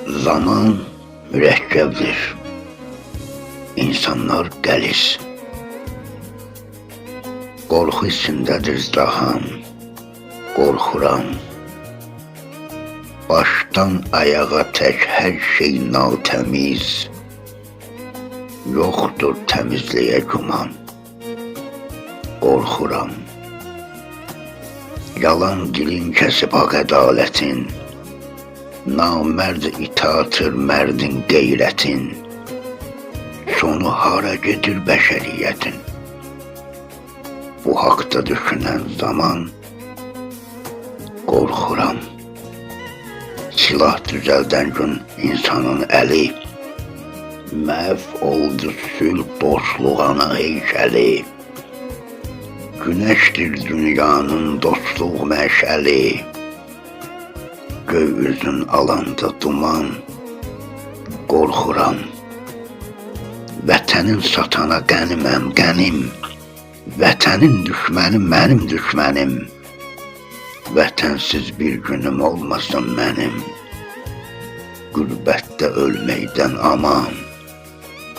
Zaman mürəkkəbdir. İnsanlar qəliz. Qorxu içindədir izdiham. Qorxuram. Başdan ayağa tək hər şey natəmiz. Yoxdur təmizliyə güman. Qorxuram. Yalan dilin kəsib haqq ədalətin. Namərd itaatır mərdin qeyrətin. Sonu hara gedir bəşəriyyətin. Bu haqda düşünən zaman qorxuram. Silah düzəldən gün insanın əli məhv oldu sülh dostluğana heykəli. Günəşdir dünyanın dostluq məşəli. Göy üzün alanda duman. Qorxuram. Vətənin satana qəniməm, qənim. Vətənin düşməni mənim düşmənim. Vətənsiz bir günüm olmasın mənim. Qürbətdə ölməkdən aman.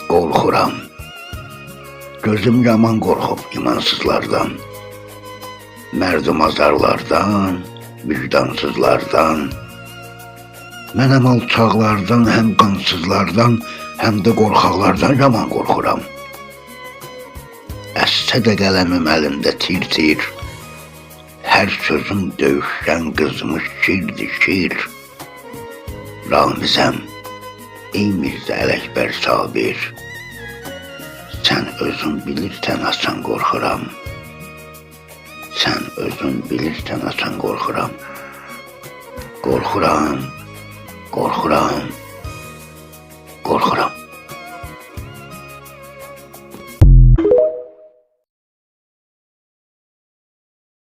Qorxuram. Gözüm yaman qorxub imansızlardan. Mərdum azarlardan, vicdansızlardan. Mənəm alçaqlardan, həm qansızlardan, həm də qorxaqlardan yaman qorxuram. Əssə də qələmim əlimdə tir-tir. Hər sözüm döyüşkən qızmış şirdir şir. Ramizəm, ey Mirzə Ələkbər Sabir. Sən özün bilirsən asan qorxuram. Sən özün bilirsən asan qorxuram. Qorxuram, qorxuram.